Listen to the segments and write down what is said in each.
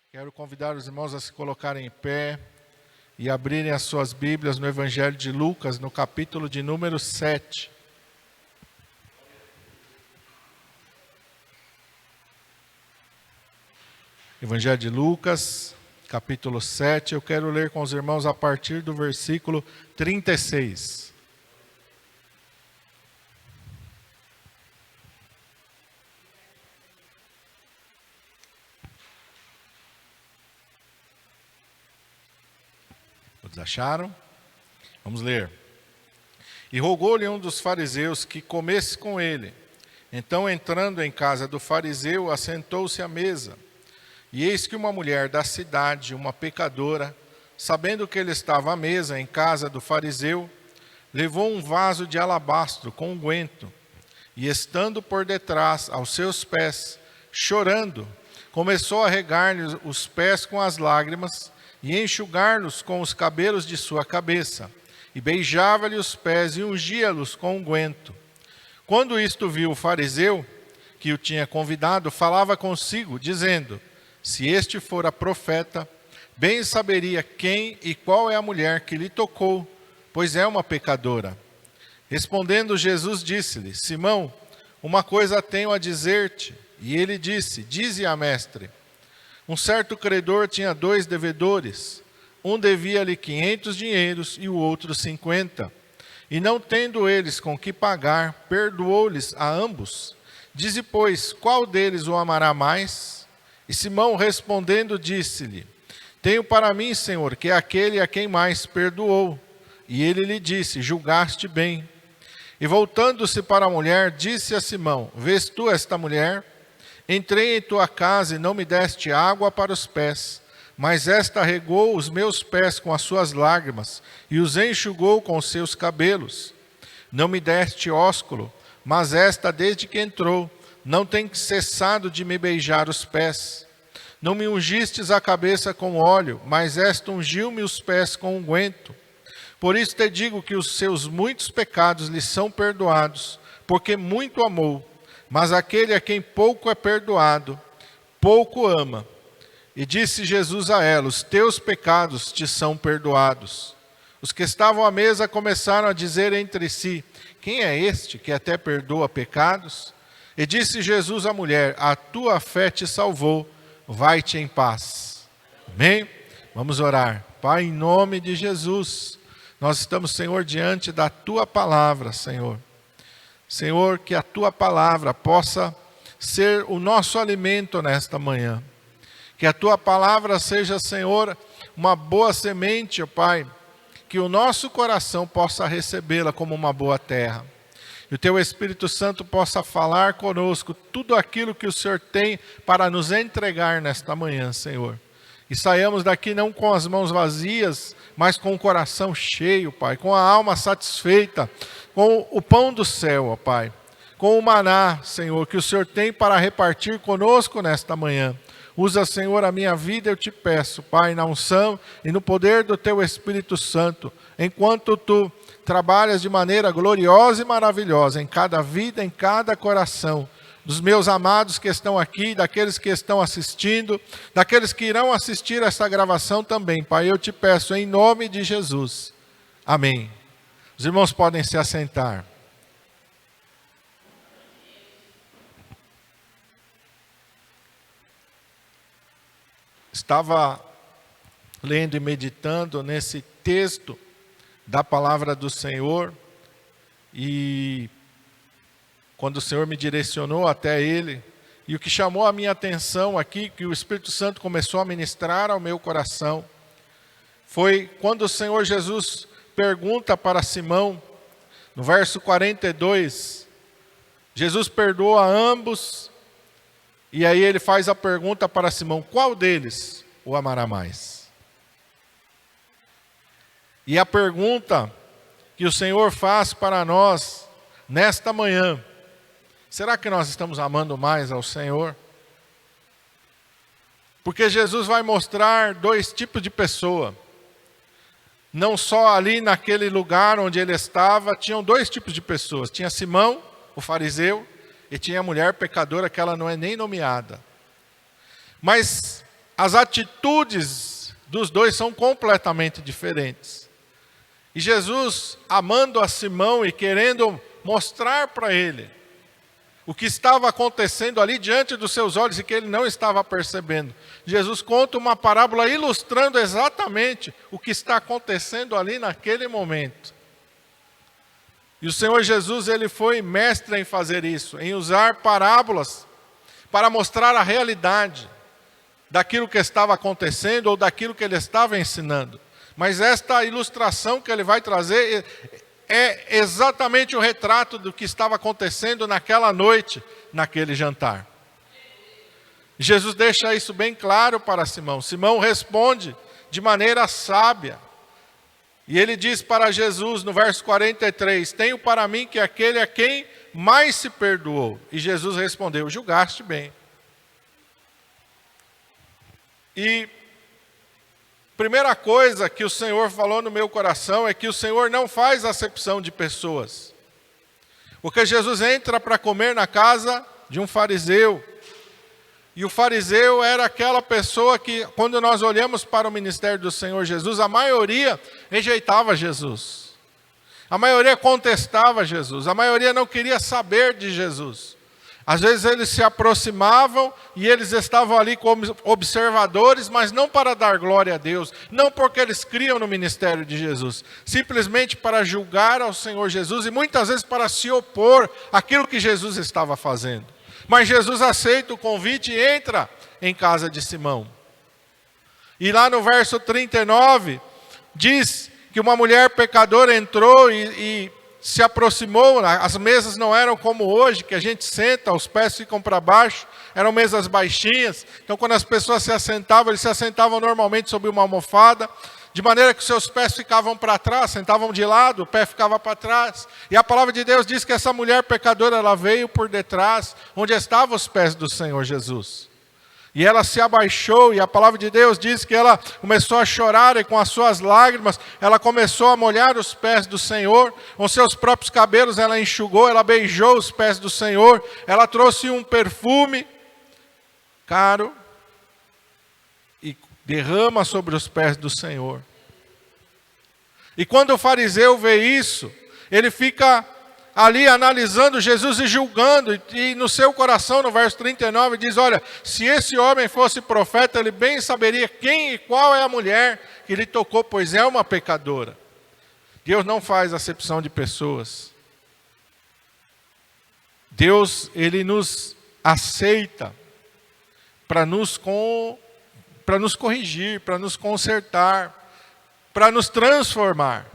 Quero convidar os irmãos a se colocarem em pé e abrirem as suas Bíblias no Evangelho de Lucas, no capítulo de número 7. Evangelho de Lucas, capítulo 7, eu quero ler com os irmãos a partir do versículo 36. Todos acharam? Vamos ler. E rogou-lhe um dos fariseus que comesse com ele. Então, entrando em casa do fariseu, assentou-se à mesa. E eis que uma mulher da cidade, uma pecadora, sabendo que ele estava à mesa em casa do fariseu, levou um vaso de alabastro com unguento, e estando por detrás aos seus pés, chorando, começou a regar-lhe os pés com as lágrimas, e enxugar-los com os cabelos de sua cabeça, e beijava-lhe os pés e ungia-los com unguento. Quando isto viu o fariseu, que o tinha convidado, falava consigo, dizendo: se este fora profeta, bem saberia quem e qual é a mulher que lhe tocou, pois é uma pecadora. Respondendo Jesus, disse-lhe: Simão, uma coisa tenho a dizer-te. E ele disse: dize-a, mestre. Um certo credor tinha 2 devedores. Um devia-lhe 500 dinheiros e o outro 50. E não tendo eles com que pagar, perdoou-lhes a ambos. Dize, pois, qual deles o amará mais? E Simão respondendo disse-lhe: tenho para mim, Senhor, que é aquele a quem mais perdoou. E ele lhe disse: julgaste bem. E voltando-se para a mulher, disse a Simão: vês tu esta mulher? Entrei em tua casa e não me deste água para os pés, mas esta regou os meus pés com as suas lágrimas e os enxugou com os seus cabelos. Não me deste ósculo, mas esta, desde que entrou, não tem cessado de me beijar os pés. Não me ungistes a cabeça com óleo, mas esta ungiu-me os pés com unguento. Por isso te digo que os seus muitos pecados lhe são perdoados, porque muito amou. Mas aquele a quem pouco é perdoado, pouco ama. E disse Jesus a ela: os teus pecados te são perdoados. Os que estavam à mesa começaram a dizer entre si: quem é este que até perdoa pecados? E disse Jesus à mulher: a tua fé te salvou, vai-te em paz. Amém? Vamos orar. Pai, em nome de Jesus, nós estamos, Senhor, diante da tua palavra, Senhor. Senhor, que a tua palavra possa ser o nosso alimento nesta manhã. Que a tua palavra seja, Senhor, uma boa semente, ó Pai, que o nosso coração possa recebê-la como uma boa terra. E o teu Espírito Santo possa falar conosco tudo aquilo que o Senhor tem para nos entregar nesta manhã, Senhor. E saiamos daqui não com as mãos vazias, mas com o coração cheio, Pai, com a alma satisfeita, com o pão do céu, ó Pai, com o maná, Senhor, que o Senhor tem para repartir conosco nesta manhã. Usa, Senhor, a minha vida, eu te peço, Pai, na unção e no poder do teu Espírito Santo, enquanto tu trabalhas de maneira gloriosa e maravilhosa em cada vida, em cada coração, dos meus amados que estão aqui, daqueles que estão assistindo, daqueles que irão assistir essa gravação também, Pai, eu te peço em nome de Jesus. Amém. Os irmãos podem se assentar. Estava lendo e meditando nesse texto da palavra do Senhor e quando o Senhor me direcionou até ele, e o que chamou a minha atenção aqui, que o Espírito Santo começou a ministrar ao meu coração, foi quando o Senhor Jesus pergunta para Simão, no verso 42, Jesus perdoa a ambos, e aí ele faz a pergunta para Simão: qual deles o amará mais? E a pergunta que o Senhor faz para nós nesta manhã: será que nós estamos amando mais ao Senhor? Porque Jesus vai mostrar 2 tipos de pessoa. Não só ali naquele lugar onde ele estava, tinham 2 tipos de pessoas. Tinha Simão, o fariseu, e tinha a mulher pecadora, que ela não é nem nomeada. Mas as atitudes dos dois são completamente diferentes. E Jesus, amando a Simão e querendo mostrar para ele o que estava acontecendo ali diante dos seus olhos e que ele não estava percebendo, Jesus conta uma parábola ilustrando exatamente o que está acontecendo ali naquele momento. E o Senhor Jesus, ele foi mestre em fazer isso, em usar parábolas para mostrar a realidade daquilo que estava acontecendo ou daquilo que ele estava ensinando. Mas esta ilustração que ele vai trazer é exatamente o retrato do que estava acontecendo naquela noite, naquele jantar. Jesus deixa isso bem claro para Simão. Simão responde de maneira sábia. E ele diz para Jesus no verso 43, tenho para mim que aquele a quem mais se perdoou. E Jesus respondeu, julgaste bem. E primeira coisa que o Senhor falou no meu coração é que o Senhor não faz acepção de pessoas. Porque Jesus entra para comer na casa de um fariseu. E o fariseu era aquela pessoa que, quando nós olhamos para o ministério do Senhor Jesus, a maioria rejeitava Jesus. A maioria contestava Jesus. A maioria não queria saber de Jesus. Às vezes eles se aproximavam e eles estavam ali como observadores, mas não para dar glória a Deus, não porque eles criam no ministério de Jesus, simplesmente para julgar ao Senhor Jesus e muitas vezes para se opor àquilo que Jesus estava fazendo. Mas Jesus aceita o convite e entra em casa de Simão. E lá no verso 39, diz que uma mulher pecadora entrou e se aproximou. As mesas não eram como hoje, que a gente senta, os pés ficam para baixo, eram mesas baixinhas. Então quando as pessoas se assentavam, eles se assentavam normalmente sobre uma almofada, de maneira que os seus pés ficavam para trás, sentavam de lado, o pé ficava para trás. E a palavra de Deus diz que essa mulher pecadora, ela veio por detrás, onde estavam os pés do Senhor Jesus. E ela se abaixou, e a palavra de Deus diz que ela começou a chorar, e com as suas lágrimas, ela começou a molhar os pés do Senhor. Com seus próprios cabelos ela enxugou, ela beijou os pés do Senhor. Ela trouxe um perfume caro e derrama sobre os pés do Senhor. E quando o fariseu vê isso, ele fica ali analisando Jesus e julgando, e no seu coração, no verso 39, diz, olha, se esse homem fosse profeta, ele bem saberia quem e qual é a mulher que lhe tocou, pois é uma pecadora. Deus não faz acepção de pessoas. Deus, ele nos aceita para nos corrigir, para nos consertar, para nos transformar.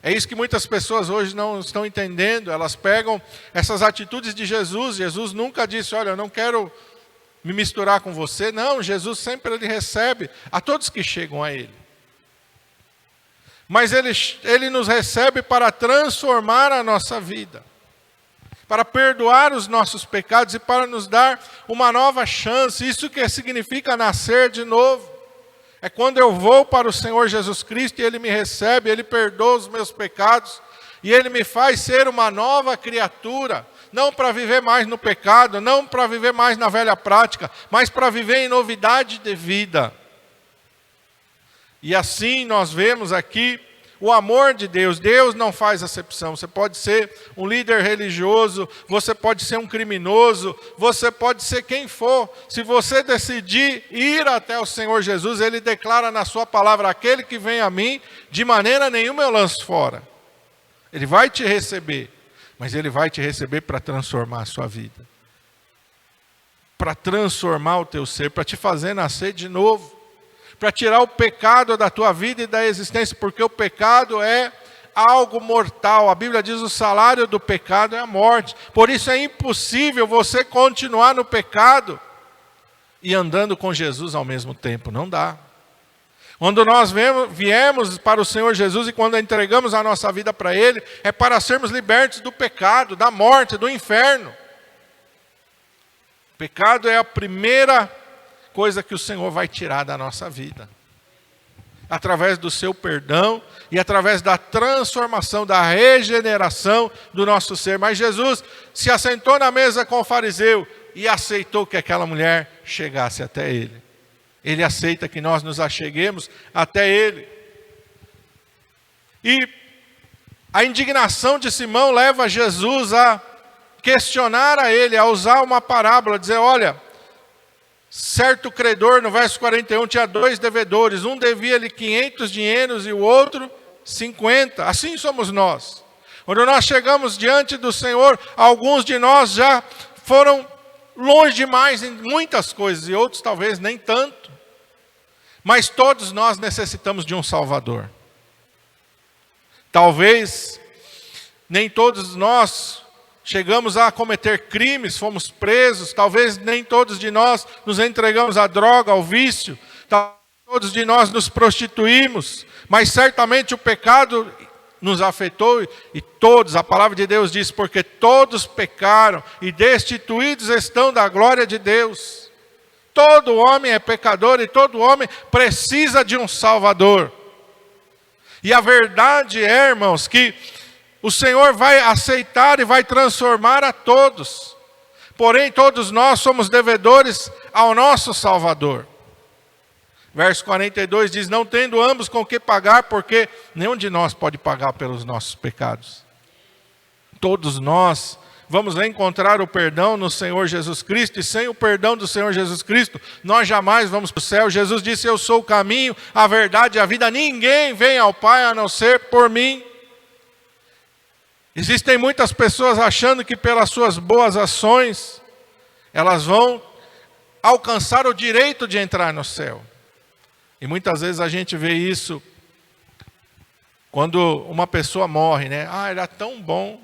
É isso que muitas pessoas hoje não estão entendendo. Elas pegam essas atitudes de Jesus. Jesus nunca disse, olha, eu não quero me misturar com você. Não, Jesus sempre ele recebe a todos que chegam a Ele. Mas Ele nos recebe para transformar a nossa vida, para perdoar os nossos pecados e para nos dar uma nova chance. Isso que significa nascer de novo. É quando eu vou para o Senhor Jesus Cristo e Ele me recebe, Ele perdoa os meus pecados e Ele me faz ser uma nova criatura, não para viver mais no pecado, não para viver mais na velha prática, mas para viver em novidade de vida. E assim nós vemos aqui o amor de Deus. Deus não faz acepção. Você pode ser um líder religioso, você pode ser um criminoso, você pode ser quem for. Se você decidir ir até o Senhor Jesus, Ele declara na sua palavra, aquele que vem a mim, de maneira nenhuma eu lanço fora. Ele vai te receber, mas Ele vai te receber para transformar a sua vida, para transformar o teu ser, para te fazer nascer de novo, para tirar o pecado da tua vida e da existência, porque o pecado é algo mortal. A Bíblia diz que o salário do pecado é a morte. Por isso é impossível você continuar no pecado e andando com Jesus ao mesmo tempo. Não dá. Quando nós viemos para o Senhor Jesus e quando entregamos a nossa vida para Ele, é para sermos libertos do pecado, da morte, do inferno. O pecado é a primeira coisa que o Senhor vai tirar da nossa vida, através do seu perdão e através da transformação, da regeneração do nosso ser. Mas Jesus se assentou na mesa com o fariseu e aceitou que aquela mulher chegasse até ele. Ele aceita que nós nos acheguemos até Ele. E a indignação de Simão leva Jesus a questionar a ele, a usar uma parábola, dizer, olha, certo credor, no verso 41, tinha 2 devedores, um devia-lhe 500 dinheiros e o outro 50. Assim somos nós. Quando nós chegamos diante do Senhor, alguns de nós já foram longe demais em muitas coisas, e outros talvez nem tanto. Mas todos nós necessitamos de um Salvador. Talvez nem todos nós chegamos a cometer crimes, fomos presos. Talvez nem todos de nós nos entregamos à droga, ao vício. Talvez todos de nós nos prostituímos. Mas certamente o pecado nos afetou e todos, a palavra de Deus diz, porque todos pecaram e destituídos estão da glória de Deus. Todo homem é pecador e todo homem precisa de um Salvador. E a verdade é, irmãos, que o Senhor vai aceitar e vai transformar a todos. Porém, todos nós somos devedores ao nosso Salvador. Verso 42 diz, não tendo ambos com que pagar, porque nenhum de nós pode pagar pelos nossos pecados. Todos nós vamos encontrar o perdão no Senhor Jesus Cristo, e sem o perdão do Senhor Jesus Cristo, nós jamais vamos para o céu. Jesus disse, eu sou o caminho, a verdade e a vida. Ninguém vem ao Pai a não ser por mim. Existem muitas pessoas achando que pelas suas boas ações, elas vão alcançar o direito de entrar no céu. E muitas vezes a gente vê isso quando uma pessoa morre, né? Ah, ele é tão bom,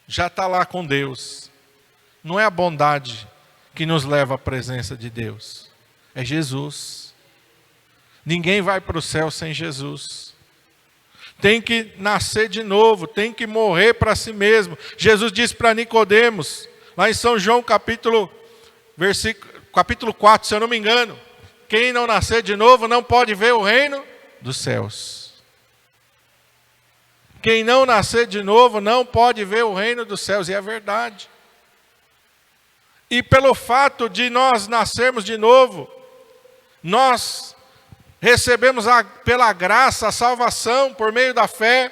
já está lá com Deus. Não é a bondade que nos leva à presença de Deus, é Jesus. Ninguém vai para o céu sem Jesus. Tem que nascer de novo, tem que morrer para si mesmo. Jesus disse para Nicodemos, lá em São João capítulo 4, se eu não me engano, quem não nascer de novo não pode ver o reino dos céus. Quem não nascer de novo não pode ver o reino dos céus, e é verdade. E pelo fato de nós nascermos de novo, nós recebemos pela graça a salvação por meio da fé.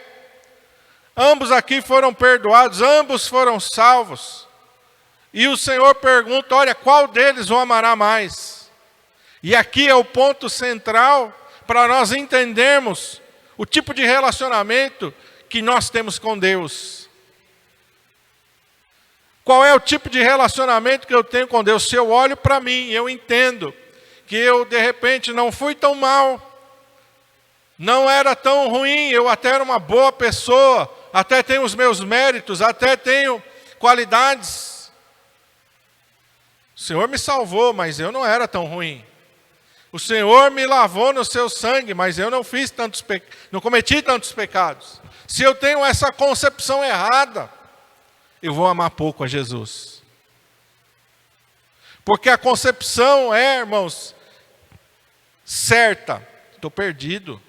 Ambos aqui foram perdoados, ambos foram salvos. E o Senhor pergunta, olha, qual deles o amará mais? E aqui é o ponto central para nós entendermos o tipo de relacionamento que nós temos com Deus. Qual é o tipo de relacionamento que eu tenho com Deus? Se eu olho para mim, eu entendo que eu de repente não fui tão mal, não era tão ruim, eu até era uma boa pessoa, até tenho os meus méritos, até tenho qualidades. O Senhor me salvou, mas eu não era tão ruim. O Senhor me lavou no seu sangue, mas eu não não cometi tantos pecados. Se eu tenho essa concepção errada, eu vou amar pouco a Jesus. Porque a concepção é, irmãos, certa. Estou perdido.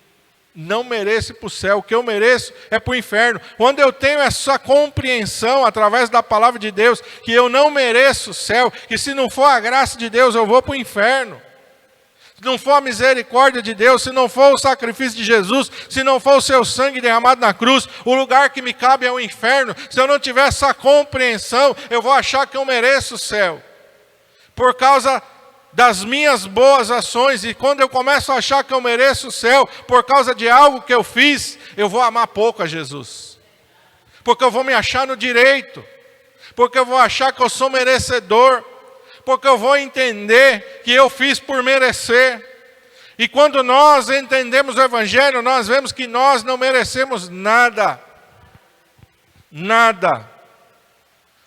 Não mereço ir para o céu. O que eu mereço é para o inferno. Quando eu tenho essa compreensão, através da palavra de Deus, que eu não mereço o céu, que se não for a graça de Deus, eu vou para o inferno. Se não for a misericórdia de Deus, se não for o sacrifício de Jesus, se não for o seu sangue derramado na cruz, o lugar que me cabe é o inferno. Se eu não tiver essa compreensão, eu vou achar que eu mereço o céu. Por causa das minhas boas ações, e quando eu começo a achar que eu mereço o céu, por causa de algo que eu fiz, eu vou amar pouco a Jesus. Porque eu vou me achar no direito, porque eu vou achar que eu sou merecedor, porque eu vou entender que eu fiz por merecer. E quando nós entendemos o Evangelho, nós vemos que nós não merecemos nada. Nada.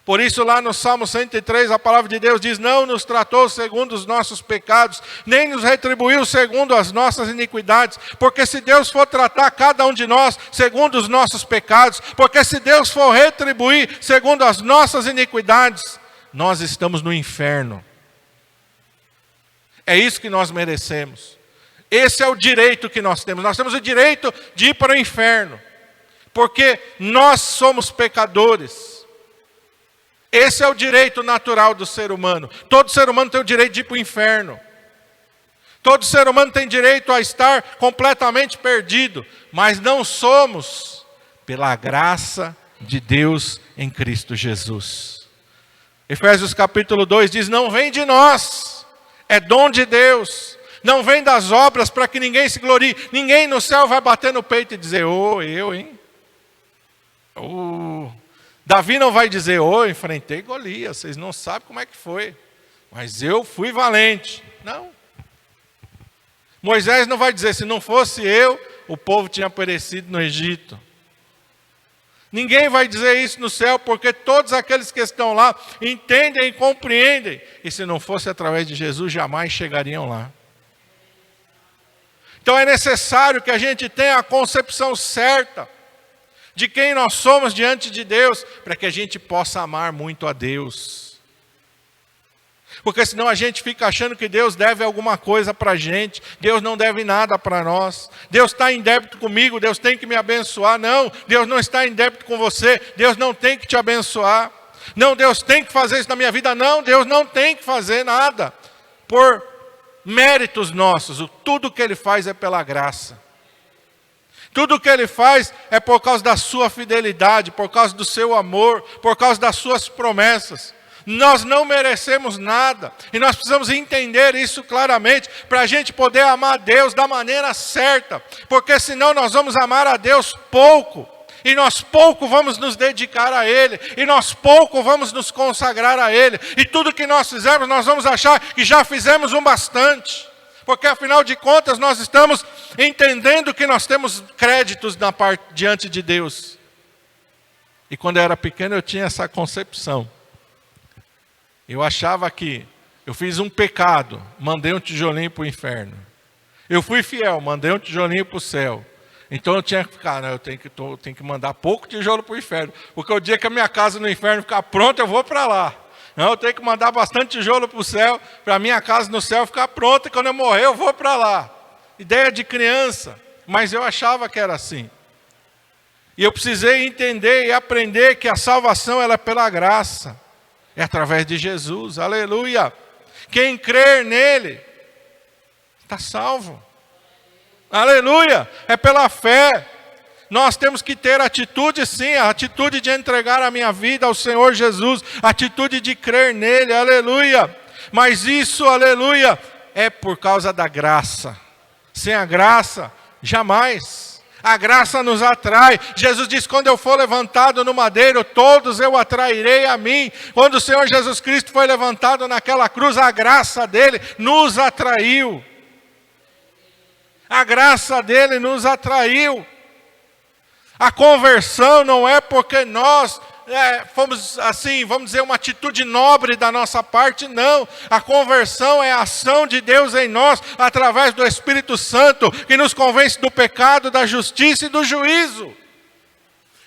Por isso lá no Salmo 103, a palavra de Deus diz, não nos tratou segundo os nossos pecados, nem nos retribuiu segundo as nossas iniquidades. Porque se Deus for tratar cada um de nós segundo os nossos pecados, porque se Deus for retribuir segundo as nossas iniquidades, nós estamos no inferno. É isso que nós merecemos. Esse é o direito que nós temos. Nós temos o direito de ir para o inferno, porque nós somos pecadores. Esse é o direito natural do ser humano. Todo ser humano tem o direito de ir para o inferno. Todo ser humano tem direito a estar completamente perdido, mas não somos pela graça de Deus em Cristo Jesus. Efésios capítulo 2 diz, não vem de nós, é dom de Deus. Não vem das obras para que ninguém se glorie. Ninguém no céu vai bater no peito e dizer, eu, hein? Davi não vai dizer, enfrentei Golias, vocês não sabem como é que foi. Mas eu fui valente. Não. Moisés não vai dizer, se não fosse eu, o povo tinha perecido no Egito. Ninguém vai dizer isso no céu, porque todos aqueles que estão lá entendem e compreendem. E se não fosse através de Jesus, jamais chegariam lá. Então é necessário que a gente tenha a concepção certa de quem nós somos diante de Deus, para que a gente possa amar muito a Deus. Porque senão a gente fica achando que Deus deve alguma coisa para a gente. Deus não deve nada para nós. Deus está em débito comigo, Deus tem que me abençoar. Não, Deus não está em débito com você. Deus não tem que te abençoar. Não, Deus tem que fazer isso na minha vida. Não, Deus não tem que fazer nada por méritos nossos. Tudo que Ele faz é pela graça. Tudo que Ele faz é por causa da sua fidelidade, por causa do seu amor, por causa das suas promessas. Nós não merecemos nada, e nós precisamos entender isso claramente, para a gente poder amar a Deus da maneira certa, porque senão nós vamos amar a Deus pouco, e nós pouco vamos nos dedicar a Ele, e nós pouco vamos nos consagrar a Ele, e tudo que nós fizermos, nós vamos achar que já fizemos um bastante, porque afinal de contas nós estamos entendendo que nós temos créditos diante de Deus. E quando eu era pequeno eu tinha essa concepção. Eu achava que eu fiz um pecado, mandei um tijolinho para o inferno. Eu fui fiel, mandei um tijolinho para o céu. Então eu tinha que ficar, eu tenho que mandar pouco tijolo para o inferno. Porque o dia que a minha casa no inferno ficar pronta, eu vou para lá. Não, eu tenho que mandar bastante tijolo para o céu, para a minha casa no céu ficar pronta, e quando eu morrer eu vou para lá. Ideia de criança, mas eu achava que era assim. E eu precisei entender e aprender que a salvação ela é pela graça. É através de Jesus, aleluia. Quem crer nele, está salvo. Aleluia, é pela fé. Nós temos que ter atitude sim, a atitude de entregar a minha vida ao Senhor Jesus, a atitude de crer nele, aleluia. Mas isso, aleluia, é por causa da graça. Sem a graça, jamais. A graça nos atrai. Jesus diz, quando eu for levantado no madeiro, todos eu atrairei a mim. Quando o Senhor Jesus Cristo foi levantado naquela cruz, a graça dele nos atraiu. A graça dele nos atraiu. A conversão não é porque nós fomos assim, vamos dizer, uma atitude nobre da nossa parte, não. A conversão é a ação de Deus em nós, através do Espírito Santo, que nos convence do pecado, da justiça e do juízo.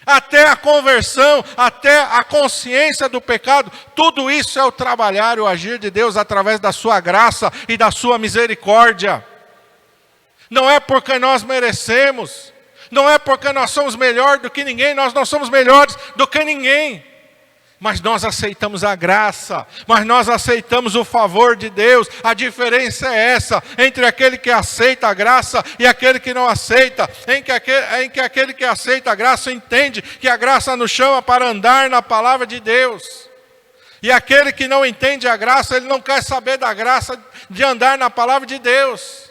Até a conversão, até a consciência do pecado, tudo isso é o trabalhar e o agir de Deus através da sua graça e da sua misericórdia. Não é porque nós merecemos. Não é porque nós somos melhores do que ninguém, nós não somos melhores do que ninguém. Mas nós aceitamos a graça, mas nós aceitamos o favor de Deus. A diferença é essa, entre aquele que aceita a graça e aquele que não aceita. Em que aquele que aceita a graça entende que a graça nos chama para andar na palavra de Deus. E aquele que não entende a graça, ele não quer saber da graça de andar na palavra de Deus.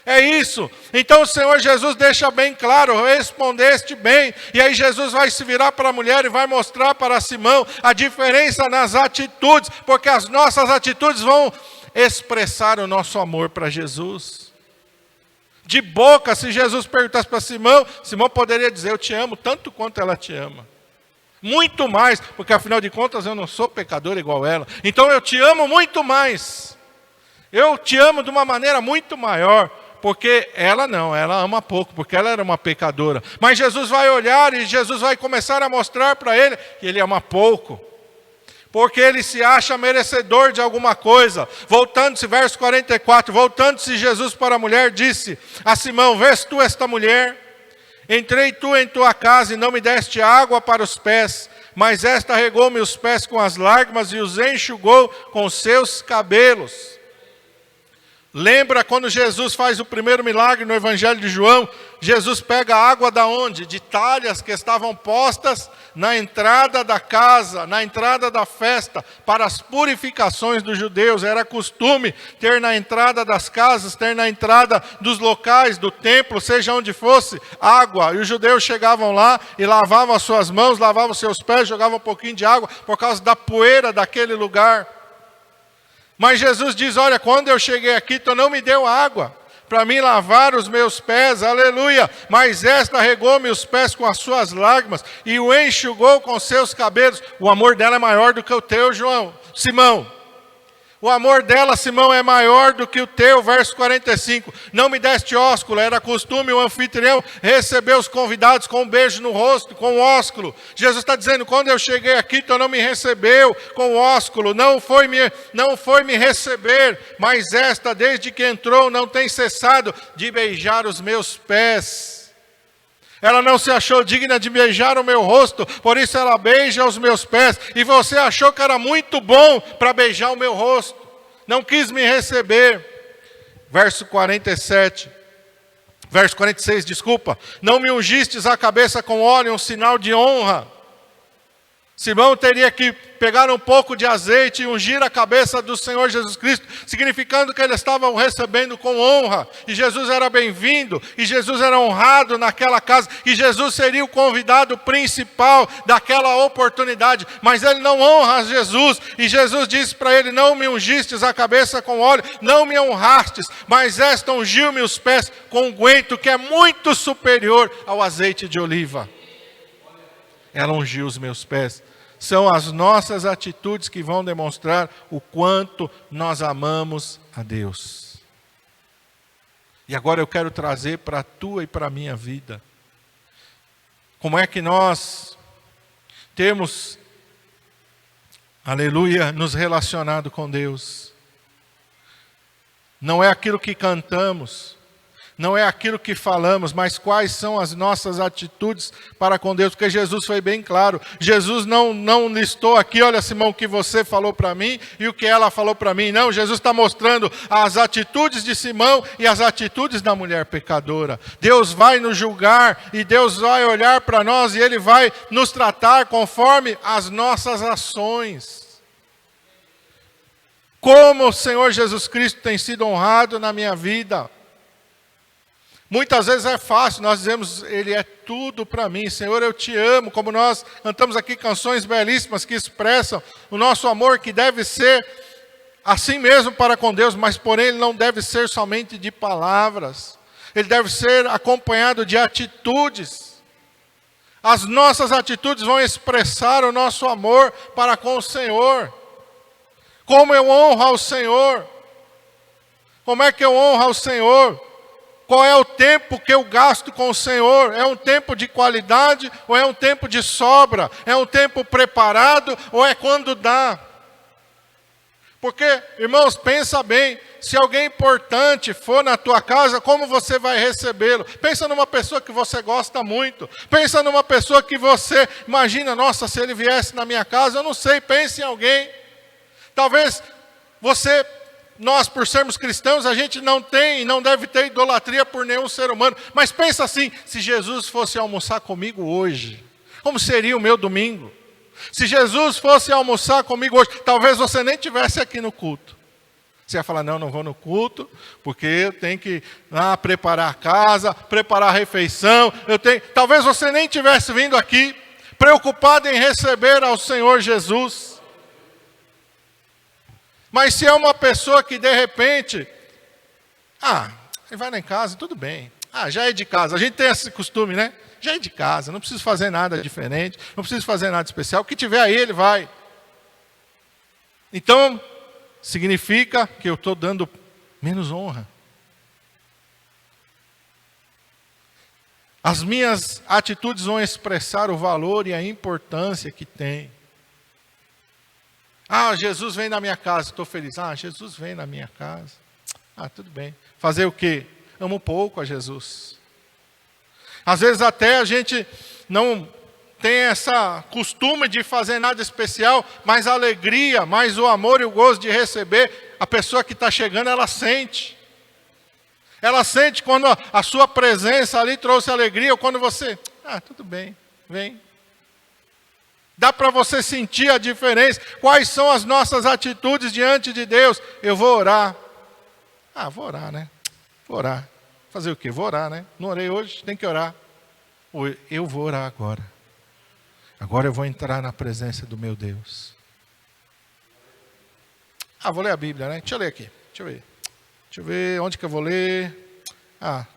É isso. Então o Senhor Jesus deixa bem claro, respondeste bem. E aí Jesus vai se virar para a mulher e vai mostrar para Simão a diferença nas atitudes, porque as nossas atitudes vão expressar o nosso amor para Jesus. De boca, se Jesus perguntasse para Simão, Simão poderia dizer, eu te amo tanto quanto ela te ama. Muito mais, porque afinal de contas eu não sou pecador igual ela. Então eu te amo muito mais. Eu te amo de uma maneira muito maior. Porque ela não, ela ama pouco, porque ela era uma pecadora. Mas Jesus vai olhar e Jesus vai começar a mostrar para ele que ele ama pouco. Porque ele se acha merecedor de alguma coisa. Voltando-se, verso 44, voltando-se Jesus para a mulher, disse a Simão, vês tu esta mulher? Entrei tu em tua casa e não me deste água para os pés, mas esta regou-me os pés com as lágrimas e os enxugou com seus cabelos. Lembra quando Jesus faz o primeiro milagre no Evangelho de João? Jesus pega a água da onde? De talhas que estavam postas na entrada da casa, na entrada da festa, para as purificações dos judeus. Era costume ter na entrada das casas, ter na entrada dos locais, do templo, seja onde fosse, água. E os judeus chegavam lá e lavavam as suas mãos, lavavam os seus pés, jogavam um pouquinho de água por causa da poeira daquele lugar. Mas Jesus diz, olha, quando eu cheguei aqui, tu não me deu água para mim lavar os meus pés, aleluia. Mas esta regou-me os pés com as suas lágrimas e o enxugou com seus cabelos. O amor dela é maior do que o teu, Simão. O amor dela, Simão, é maior do que o teu. Verso 45. Não me deste ósculo. Era costume o anfitrião receber os convidados com um beijo no rosto, com um ósculo. Jesus está dizendo, quando eu cheguei aqui, tu não me recebeu com ósculo. Não foi me receber. Mas esta, desde que entrou, não tem cessado de beijar os meus pés. Ela não se achou digna de beijar o meu rosto, por isso ela beija os meus pés. E você achou que era muito bom para beijar o meu rosto. Não quis me receber. Verso 46, desculpa. Não me ungistes a cabeça com óleo, um sinal de honra. Simão teria que pegar um pouco de azeite e ungir a cabeça do Senhor Jesus Cristo, significando que eles estavam recebendo com honra, e Jesus era bem-vindo, e Jesus era honrado naquela casa, e Jesus seria o convidado principal daquela oportunidade, mas ele não honra Jesus, e Jesus disse para ele, não me ungistes a cabeça com óleo, não me honrastes, mas esta ungiu-me os pés com unguento, que é muito superior ao azeite de oliva. Ela ungiu os meus pés. São as nossas atitudes que vão demonstrar o quanto nós amamos a Deus. E agora eu quero trazer para a tua e para a minha vida. Como é que nós temos, aleluia, nos relacionado com Deus? Não é aquilo que cantamos, não é aquilo que falamos, mas quais são as nossas atitudes para com Deus, porque Jesus foi bem claro. Jesus não listou aqui, olha Simão, o que você falou para mim e o que ela falou para mim. Não, Jesus está mostrando as atitudes de Simão e as atitudes da mulher pecadora. Deus vai nos julgar e Deus vai olhar para nós e Ele vai nos tratar conforme as nossas ações. Como o Senhor Jesus Cristo tem sido honrado na minha vida. Muitas vezes é fácil, nós dizemos, Ele é tudo para mim, Senhor, eu te amo, como nós cantamos aqui canções belíssimas que expressam o nosso amor, que deve ser assim mesmo para com Deus, mas porém ele não deve ser somente de palavras, ele deve ser acompanhado de atitudes. As nossas atitudes vão expressar o nosso amor para com o Senhor. Como eu honro ao Senhor? Como é que eu honro ao Senhor? Qual é o tempo que eu gasto com o Senhor? É um tempo de qualidade ou é um tempo de sobra? É um tempo preparado ou é quando dá? Porque, irmãos, pensa bem, se alguém importante for na tua casa, como você vai recebê-lo? Pensa numa pessoa que você gosta muito. Pensa numa pessoa que você imagina, nossa, se ele viesse na minha casa, eu não sei, pense em alguém. Talvez nós, por sermos cristãos, a gente não tem e não deve ter idolatria por nenhum ser humano. Mas pensa assim, se Jesus fosse almoçar comigo hoje, como seria o meu domingo? Se Jesus fosse almoçar comigo hoje, talvez você nem estivesse aqui no culto. Você ia falar, não vou no culto, porque eu tenho que preparar a casa, preparar a refeição. Talvez você nem tivesse vindo aqui, preocupado em receber ao Senhor Jesus. Mas se é uma pessoa que de repente, ele vai lá em casa, tudo bem. Já é de casa. A gente tem esse costume, né? Já é de casa, não preciso fazer nada diferente, não preciso fazer nada especial. O que tiver aí, ele vai. Então, significa que eu estou dando menos honra. As minhas atitudes vão expressar o valor e a importância que tem. Jesus vem na minha casa, estou feliz. Jesus vem na minha casa. Tudo bem. Fazer o quê? Amo pouco a Jesus. Às vezes até a gente não tem essa costume de fazer nada especial, mas a alegria, mas o amor e o gozo de receber, a pessoa que está chegando, ela sente. Ela sente quando a sua presença ali trouxe alegria, ou quando você, tudo bem, vem. Dá para você sentir a diferença. Quais são as nossas atitudes diante de Deus? Eu vou orar. Vou orar, né? Vou orar. Fazer o quê? Vou orar, né? Não orei hoje, tem que orar. Ou eu vou orar agora. Agora eu vou entrar na presença do meu Deus. Vou ler a Bíblia, né? Deixa eu ler aqui. Deixa eu ver onde que eu vou ler.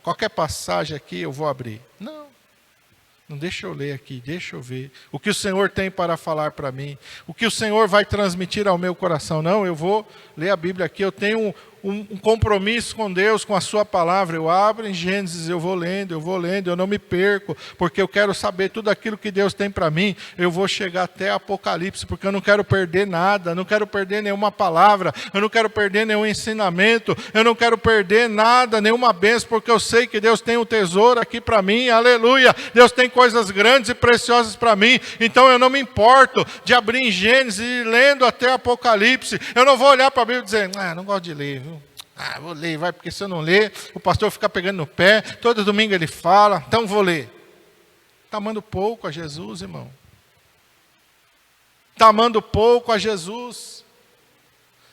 Qualquer passagem aqui eu vou abrir. Não deixa eu ler aqui, deixa eu ver. O que o Senhor tem para falar para mim. O que o Senhor vai transmitir ao meu coração. Não, eu vou ler a Bíblia aqui. Eu tenho um compromisso com Deus, com a sua palavra. Eu abro em Gênesis, eu vou lendo, eu não me perco, porque eu quero saber tudo aquilo que Deus tem para mim. Eu vou chegar até Apocalipse, porque eu não quero perder nada, não quero perder nenhuma palavra, eu não quero perder nenhum ensinamento, eu não quero perder nada, nenhuma bênção, porque eu sei que Deus tem um tesouro aqui para mim, aleluia. Deus tem coisas grandes e preciosas para mim, então eu não me importo de abrir em Gênesis e ir lendo até Apocalipse. Eu não vou olhar para a Bíblia e dizer, não gosto de ler, viu? Vou ler, porque se eu não ler, o pastor fica pegando no pé, todo domingo ele fala, então vou ler. Está amando pouco a Jesus, irmão. Está amando pouco a Jesus.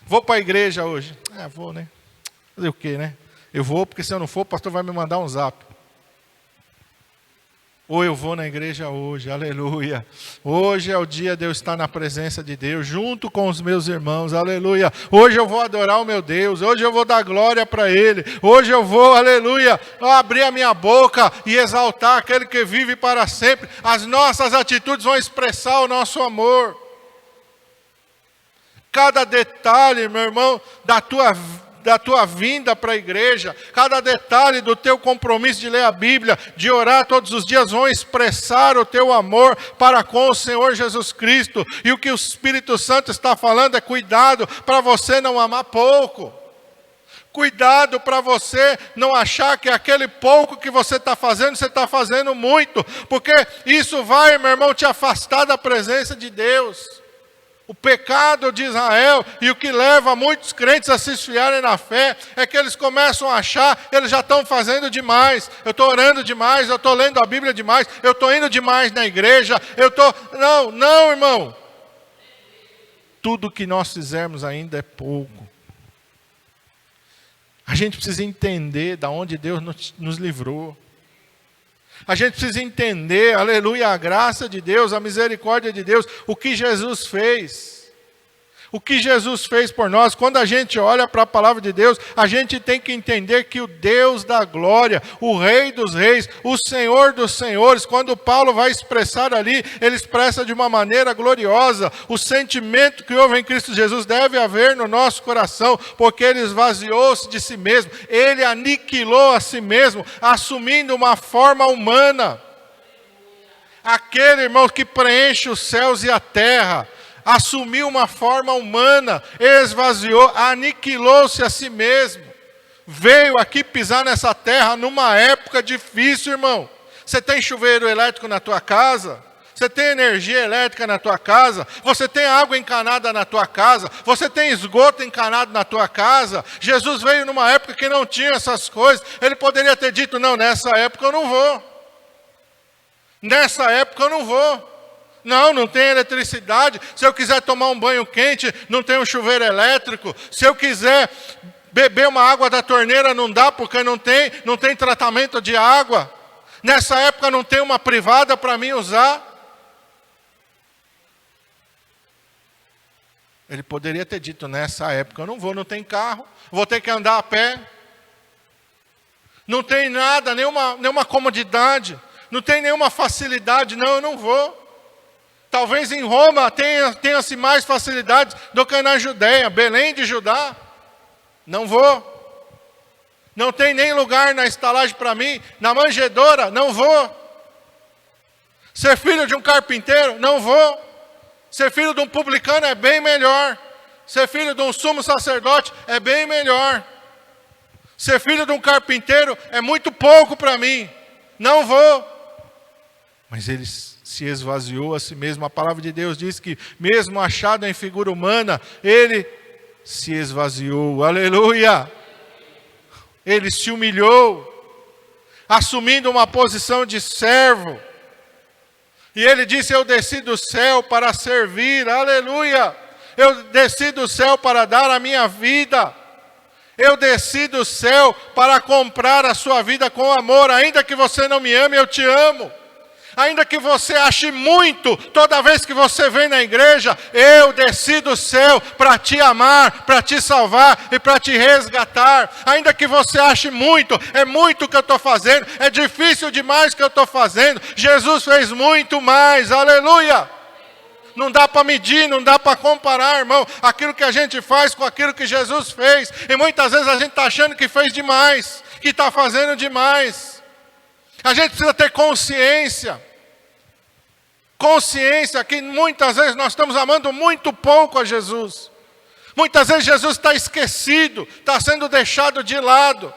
Vou para a igreja hoje. Vou, né? Fazer o quê, né? Eu vou, porque se eu não for, o pastor vai me mandar um zap. Ou eu vou na igreja hoje, aleluia. Hoje é o dia de eu estar na presença de Deus, junto com os meus irmãos, aleluia. Hoje eu vou adorar o meu Deus, hoje eu vou dar glória para Ele. Hoje eu vou, aleluia, abrir a minha boca e exaltar aquele que vive para sempre. As nossas atitudes vão expressar o nosso amor. Cada detalhe, meu irmão, da tua vinda para a igreja, cada detalhe do teu compromisso de ler a Bíblia, de orar todos os dias, vão expressar o teu amor para com o Senhor Jesus Cristo. E o que o Espírito Santo está falando é cuidado para você não amar pouco. Cuidado para você não achar que aquele pouco que você está fazendo muito, porque isso vai, meu irmão, te afastar da presença de Deus. O pecado de Israel e o que leva muitos crentes a se esfriarem na fé é que eles começam a achar que eles já estão fazendo demais. Eu estou orando demais, eu estou lendo a Bíblia demais, eu estou indo demais na igreja, Não, irmão. Tudo que nós fizermos ainda é pouco. A gente precisa entender de onde Deus nos livrou. A gente precisa entender, aleluia, a graça de Deus, a misericórdia de Deus, o que Jesus fez. O que Jesus fez por nós. Quando a gente olha para a palavra de Deus, a gente tem que entender que o Deus da glória, o Rei dos reis, o Senhor dos senhores, quando Paulo vai expressar ali, ele expressa de uma maneira gloriosa o sentimento que houve em Cristo Jesus deve haver no nosso coração, porque ele esvaziou-se de si mesmo, ele aniquilou a si mesmo, assumindo uma forma humana. Aquele, irmão, que preenche os céus e a terra, assumiu uma forma humana, esvaziou, aniquilou-se a si mesmo. Veio aqui pisar nessa terra numa época difícil, irmão. Você tem chuveiro elétrico na tua casa? Você tem energia elétrica na tua casa? Você tem água encanada na tua casa? Você tem esgoto encanado na tua casa? Jesus veio numa época que não tinha essas coisas. Ele poderia ter dito, não, nessa época eu não vou. Nessa época eu não vou. Não tem eletricidade. Se eu quiser tomar um banho quente, não tem um chuveiro elétrico. Se eu quiser beber uma água da torneira, não dá, porque não tem tratamento de água. Nessa época não tem uma privada para mim usar. Ele poderia ter dito, nessa época eu não vou, não tem carro, vou ter que andar a pé. Não tem nada, nenhuma comodidade, não tem nenhuma facilidade, não, eu não vou. Talvez em Roma tenha-se mais facilidades do que na Judéia, Belém de Judá. Não vou. Não tem nem lugar na estalagem para mim, na manjedoura, não vou. Ser filho de um carpinteiro, não vou. Ser filho de um publicano é bem melhor. Ser filho de um sumo sacerdote é bem melhor. Ser filho de um carpinteiro é muito pouco para mim. Não vou. Mas eles se esvaziou a si mesmo. A palavra de Deus diz que mesmo achado em figura humana, ele se esvaziou. Aleluia! Ele se humilhou, assumindo uma posição de servo. E ele disse: eu desci do céu para servir, aleluia. Eu desci do céu para dar a minha vida. Eu desci do céu para comprar a sua vida com amor. Ainda que você não me ame, eu te amo. Ainda que você ache muito, toda vez que você vem na igreja, eu desci do céu para te amar, para te salvar e para te resgatar. Ainda que você ache muito, é muito que eu estou fazendo, é difícil demais que eu estou fazendo. Jesus fez muito mais, aleluia. Não dá para medir, não dá para comparar, irmão, aquilo que a gente faz com aquilo que Jesus fez. E muitas vezes a gente está achando que fez demais, que está fazendo demais. A gente precisa ter consciência que muitas vezes nós estamos amando muito pouco a Jesus. Muitas vezes Jesus está esquecido, está sendo deixado de lado.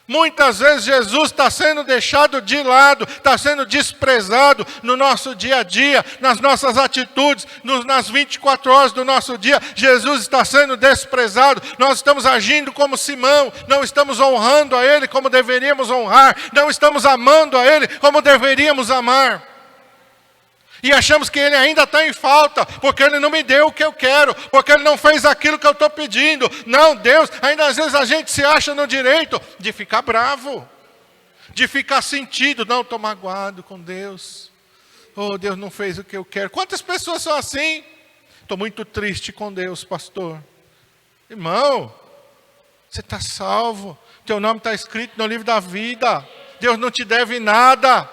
Muitas vezes Jesus está sendo deixado de lado, está sendo desprezado no nosso dia a dia, nas nossas atitudes, nas 24 horas do nosso dia. Jesus está sendo desprezado, nós estamos agindo como Simão, não estamos honrando a Ele como deveríamos honrar, não estamos amando a Ele como deveríamos amar. E achamos que Ele ainda está em falta, porque Ele não me deu o que eu quero, porque Ele não fez aquilo que eu estou pedindo. Não, Deus, ainda às vezes a gente se acha no direito de ficar bravo, de ficar sentido. Não, estou magoado com Deus. Oh, Deus não fez o que eu quero. Quantas pessoas são assim? Estou muito triste com Deus, pastor. Irmão, você está salvo. Teu nome está escrito no livro da vida. Deus não te deve nada.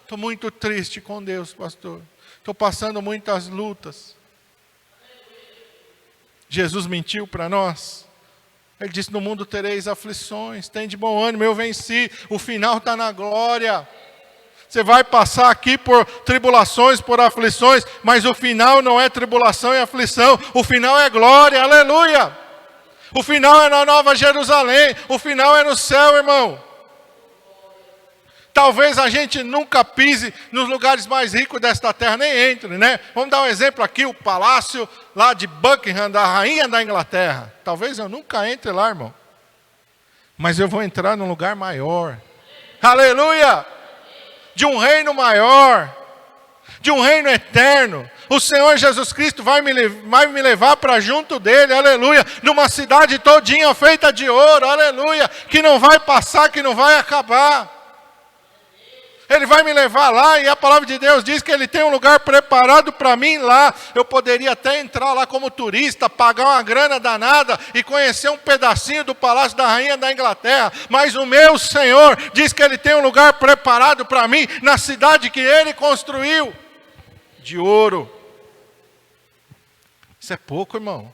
Estou muito triste com Deus, pastor. Estou passando muitas lutas. Jesus mentiu para nós. Ele disse: no mundo tereis aflições. Tem de bom ânimo, eu venci. O final está na glória. Você vai passar aqui por tribulações, por aflições, mas o final não é tribulação e aflição. O final é glória, aleluia. O final é na Nova Jerusalém. O final é no céu, irmão. Talvez a gente nunca pise nos lugares mais ricos desta terra, nem entre, né? Vamos dar um exemplo aqui, o palácio lá de Buckingham, da rainha da Inglaterra. Talvez eu nunca entre lá, irmão. Mas eu vou entrar num lugar maior. Aleluia! De um reino maior, de um reino eterno. O Senhor Jesus Cristo vai me levar para junto dele, aleluia. Numa cidade todinha feita de ouro, aleluia. Que não vai passar, que não vai acabar. Ele vai me levar lá e a palavra de Deus diz que Ele tem um lugar preparado para mim lá. Eu poderia até entrar lá como turista, pagar uma grana danada e conhecer um pedacinho do palácio da rainha da Inglaterra. Mas o meu Senhor diz que Ele tem um lugar preparado para mim na cidade que Ele construiu, de ouro. Isso é pouco, irmão.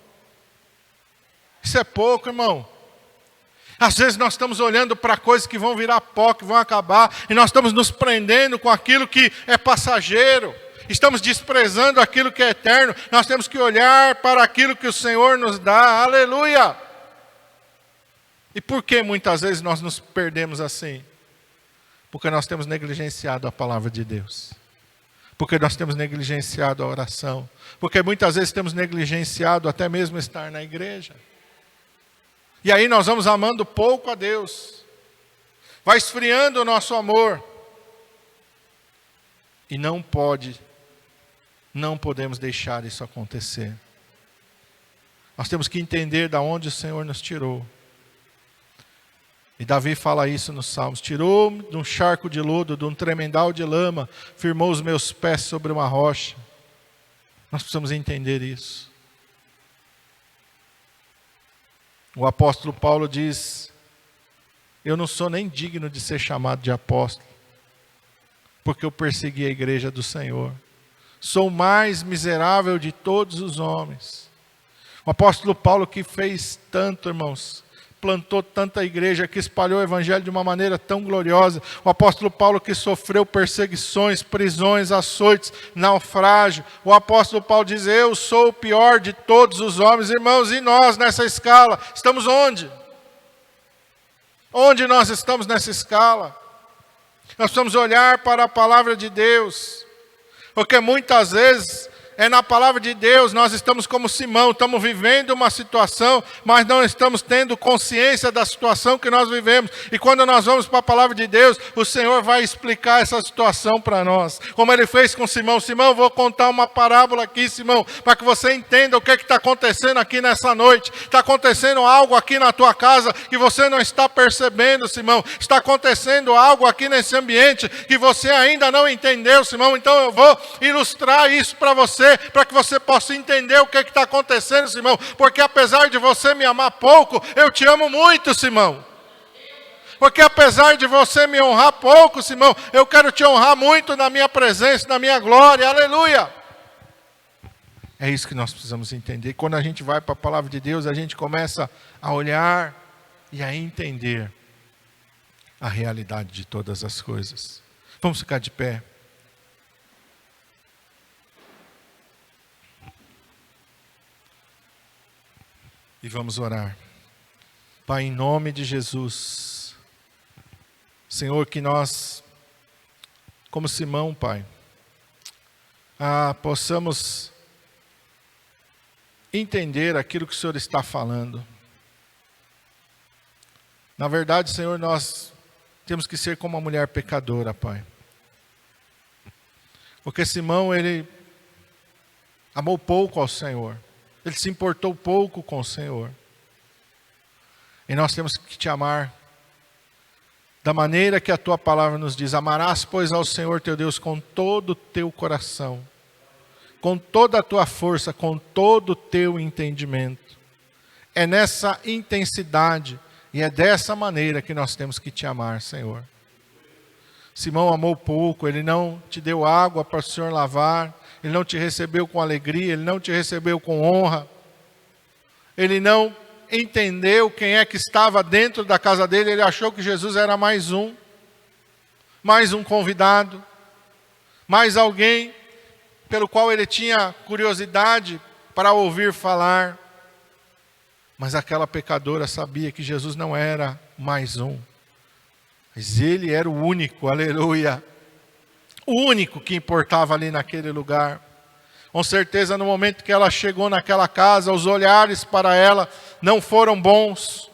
Isso é pouco, irmão. Às vezes nós estamos olhando para coisas que vão virar pó, que vão acabar, e nós estamos nos prendendo com aquilo que é passageiro. Estamos desprezando aquilo que é eterno. Nós temos que olhar para aquilo que o Senhor nos dá. Aleluia! E por que muitas vezes nós nos perdemos assim? Porque nós temos negligenciado a palavra de Deus. Porque nós temos negligenciado a oração. Porque muitas vezes temos negligenciado até mesmo estar na igreja. E aí nós vamos amando pouco a Deus. Vai esfriando o nosso amor. E não podemos deixar isso acontecer. Nós temos que entender de onde o Senhor nos tirou. E Davi fala isso nos Salmos. Tirou-me de um charco de lodo, de um tremendal de lama, firmou os meus pés sobre uma rocha. Nós precisamos entender isso. O apóstolo Paulo diz: eu não sou nem digno de ser chamado de apóstolo, porque eu persegui a igreja do Senhor. Sou o mais miserável de todos os homens. O apóstolo Paulo, que fez tanto, irmãos, plantou tanta igreja, que espalhou o evangelho de uma maneira tão gloriosa. O apóstolo Paulo, que sofreu perseguições, prisões, açoites, naufrágio. O apóstolo Paulo diz: eu sou o pior de todos os homens. Irmãos, e nós nessa escala, estamos onde? Onde nós estamos nessa escala? Nós precisamos olhar para a palavra de Deus, porque muitas vezes é na palavra de Deus. Nós estamos como Simão, estamos vivendo uma situação, mas não estamos tendo consciência da situação que nós vivemos. E quando nós vamos para a palavra de Deus, o Senhor vai explicar essa situação para nós. Como Ele fez com Simão. Simão, eu vou contar uma parábola aqui, Simão, para que você entenda o que está acontecendo aqui nessa noite. Está acontecendo algo aqui na tua casa que você não está percebendo, Simão. Está acontecendo algo aqui nesse ambiente que você ainda não entendeu, Simão. Então eu vou ilustrar isso para você, para que você possa entender o que está acontecendo, Simão. Porque apesar de você me amar pouco, eu te amo muito, Simão. Porque apesar de você me honrar pouco, Simão, eu quero te honrar muito na minha presença, na minha glória, aleluia. É isso que nós precisamos entender. Quando a gente vai para a palavra de Deus, a gente começa a olhar e a entender a realidade de todas as coisas. Vamos ficar de pé. E vamos orar. Pai, em nome de Jesus, Senhor, que nós, como Simão, Pai, possamos entender aquilo que o Senhor está falando. Na verdade, Senhor, nós temos que ser como uma mulher pecadora, Pai. Porque Simão, ele amou pouco ao Senhor. Ele se importou pouco com o Senhor. E nós temos que te amar da maneira que a tua palavra nos diz. Amarás, pois, ao Senhor teu Deus com todo o teu coração, com toda a tua força, com todo o teu entendimento. É nessa intensidade e é dessa maneira que nós temos que te amar, Senhor. Simão amou pouco, ele não te deu água para o Senhor lavar, ele não te recebeu com alegria, ele não te recebeu com honra, ele não entendeu quem é que estava dentro da casa dele, ele achou que Jesus era mais um convidado, mais alguém pelo qual ele tinha curiosidade para ouvir falar. Mas aquela pecadora sabia que Jesus não era mais um, mas ele era o único, aleluia, o único que importava ali naquele lugar. Com certeza, no momento que ela chegou naquela casa, os olhares para ela não foram bons,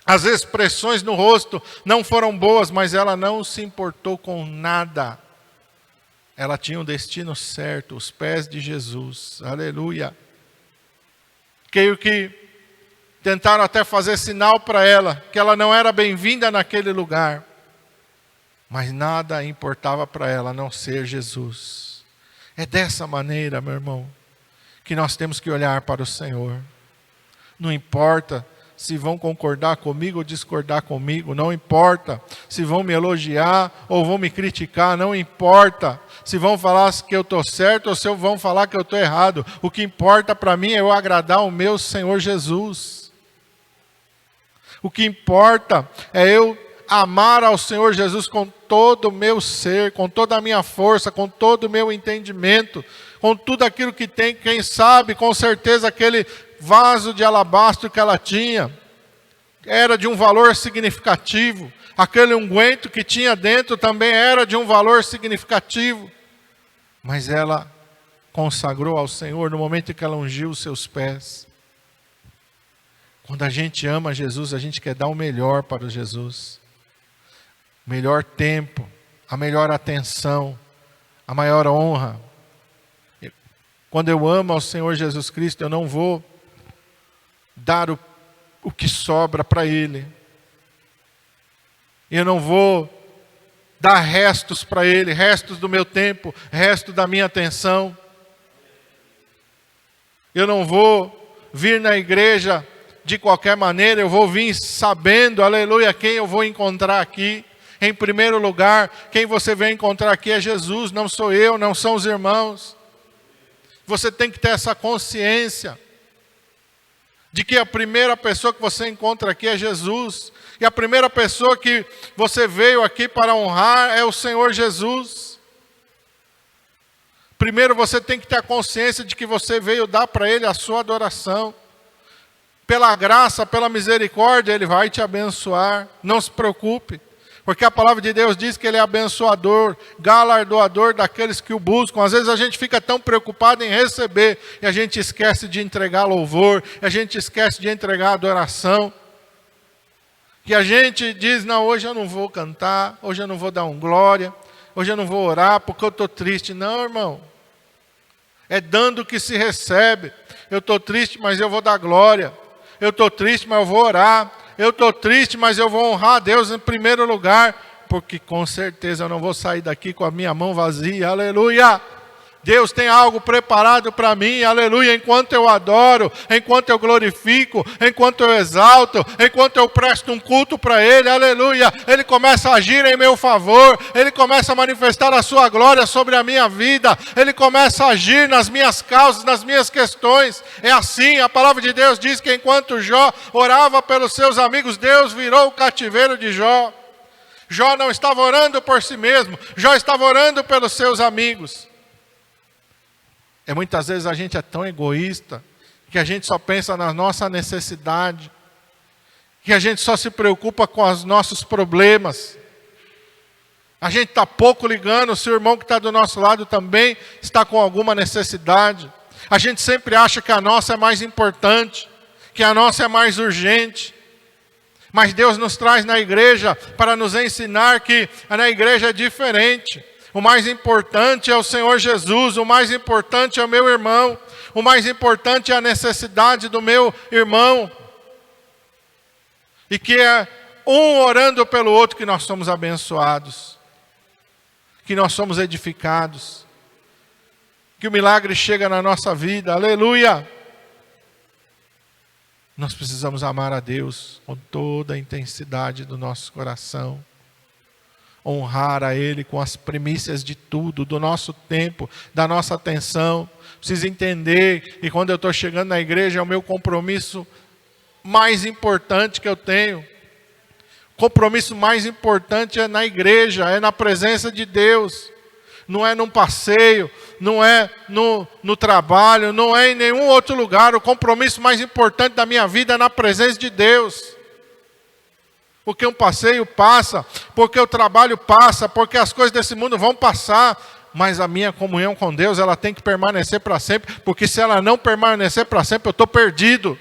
as expressões no rosto não foram boas, mas ela não se importou com nada. Ela tinha um destino certo, os pés de Jesus, aleluia. Creio que tentaram até fazer sinal para ela, que ela não era bem-vinda naquele lugar. Mas nada importava para ela, a não ser Jesus. É dessa maneira, meu irmão, que nós temos que olhar para o Senhor. Não importa se vão concordar comigo ou discordar comigo, não importa se vão me elogiar ou vão me criticar, não importa se vão falar que eu estou certo ou se vão falar que eu estou errado. O que importa para mim é eu agradar o meu Senhor Jesus. O que importa é eu amar ao Senhor Jesus com todo o meu ser, com toda a minha força, com todo o meu entendimento, com tudo aquilo que tem. Quem sabe, com certeza, aquele vaso de alabastro que ela tinha era de um valor significativo. Aquele unguento que tinha dentro também era de um valor significativo. Mas ela consagrou ao Senhor no momento em que ela ungiu os seus pés. Quando a gente ama Jesus, a gente quer dar o melhor para Jesus. O melhor tempo, a melhor atenção, a maior honra. Quando eu amo ao Senhor Jesus Cristo, eu não vou dar o que sobra para Ele. Eu não vou dar restos para Ele, restos do meu tempo, resto da minha atenção. Eu não vou vir na igreja de qualquer maneira, eu vou vir sabendo, aleluia, quem eu vou encontrar aqui. Em primeiro lugar, quem você vai encontrar aqui é Jesus, não sou eu, não são os irmãos. Você tem que ter essa consciência de que a primeira pessoa que você encontra aqui é Jesus. E a primeira pessoa que você veio aqui para honrar é o Senhor Jesus. Primeiro você tem que ter a consciência de que você veio dar para Ele a sua adoração. Pela graça, pela misericórdia, Ele vai te abençoar. Não se preocupe. Porque a palavra de Deus diz que Ele é abençoador, galardoador daqueles que o buscam. Às vezes a gente fica tão preocupado em receber e a gente esquece de entregar louvor, a gente esquece de entregar adoração. Que a gente diz, não, hoje eu não vou cantar, hoje eu não vou dar um glória, hoje eu não vou orar porque eu estou triste. Não, irmão. É dando que se recebe. Eu estou triste, mas eu vou dar glória. Eu estou triste, mas eu vou orar. Eu estou triste, mas eu vou honrar a Deus em primeiro lugar, porque com certeza eu não vou sair daqui com a minha mão vazia, aleluia. Deus tem algo preparado para mim, aleluia, enquanto eu adoro, enquanto eu glorifico, enquanto eu exalto, enquanto eu presto um culto para Ele, aleluia, Ele começa a agir em meu favor, Ele começa a manifestar a sua glória sobre a minha vida, Ele começa a agir nas minhas causas, nas minhas questões. É assim, a palavra de Deus diz que enquanto Jó orava pelos seus amigos, Deus virou o cativeiro de Jó. Jó não estava orando por si mesmo, Jó estava orando pelos seus amigos. Muitas vezes a gente é tão egoísta, que a gente só pensa na nossa necessidade, que a gente só se preocupa com os nossos problemas. A gente está pouco ligando se o irmão que está do nosso lado também está com alguma necessidade. A gente sempre acha que a nossa é mais importante, que a nossa é mais urgente. Mas Deus nos traz na igreja para nos ensinar que na igreja é diferente. O mais importante é o Senhor Jesus, o mais importante é o meu irmão, o mais importante é a necessidade do meu irmão. E que é um orando pelo outro que nós somos abençoados, que nós somos edificados, que o milagre chega na nossa vida, aleluia. Nós precisamos amar a Deus com toda a intensidade do nosso coração. Honrar a Ele com as primícias de tudo, do nosso tempo, da nossa atenção. Preciso entender que quando eu estou chegando na igreja é o meu compromisso mais importante que eu tenho. O compromisso mais importante é na igreja, é na presença de Deus. Não é num passeio, não é no trabalho, não é em nenhum outro lugar. O compromisso mais importante da minha vida é na presença de Deus. Porque um passeio passa, porque o trabalho passa, porque as coisas desse mundo vão passar, mas a minha comunhão com Deus, ela tem que permanecer para sempre, porque se ela não permanecer para sempre, eu estou perdido.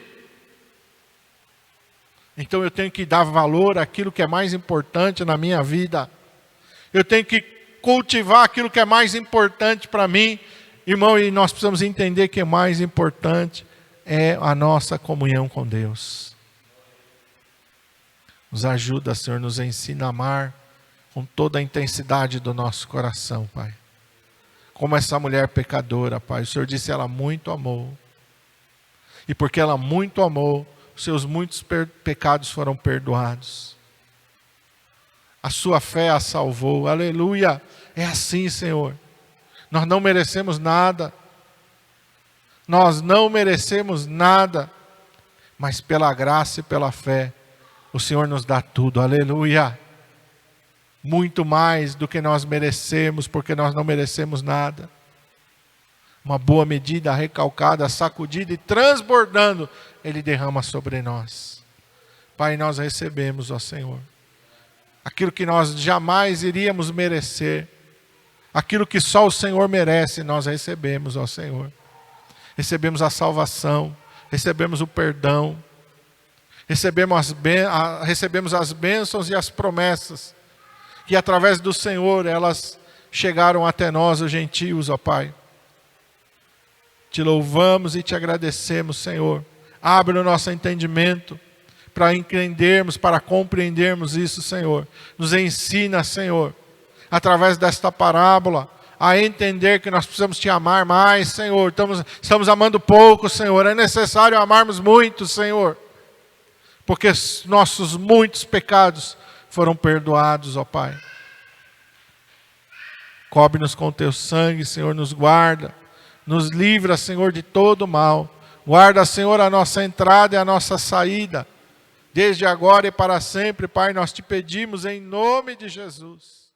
Então eu tenho que dar valor àquilo que é mais importante na minha vida. Eu tenho que cultivar aquilo que é mais importante para mim. Irmão, e nós precisamos entender que o mais importante é a nossa comunhão com Deus. Nos ajuda, Senhor, nos ensina a amar com toda a intensidade do nosso coração, Pai. Como essa mulher pecadora, Pai. O Senhor disse, ela muito amou. E porque ela muito amou, seus muitos pecados foram perdoados. A sua fé a salvou, aleluia. É assim, Senhor. Nós não merecemos nada. Nós não merecemos nada. Mas pela graça e pela fé, o Senhor nos dá tudo, aleluia. Muito mais do que nós merecemos, porque nós não merecemos nada. Uma boa medida, recalcada, sacudida e transbordando, Ele derrama sobre nós. Pai, nós recebemos, ó Senhor, aquilo que nós jamais iríamos merecer, aquilo que só o Senhor merece, nós recebemos, ó Senhor. Recebemos a salvação, recebemos o perdão, recebemos as bênçãos e as promessas, que através do Senhor elas chegaram até nós, os gentios, ó Pai. Te louvamos e te agradecemos, Senhor. Abre o nosso entendimento para entendermos, para compreendermos isso, Senhor. Nos ensina, Senhor, através desta parábola, a entender que nós precisamos te amar mais, Senhor. Estamos amando pouco, Senhor. É necessário amarmos muito, Senhor. Porque nossos muitos pecados foram perdoados, ó Pai. Cobre-nos com teu sangue, Senhor, nos guarda. Nos livra, Senhor, de todo mal. Guarda, Senhor, a nossa entrada e a nossa saída. Desde agora e para sempre, Pai, nós te pedimos em nome de Jesus.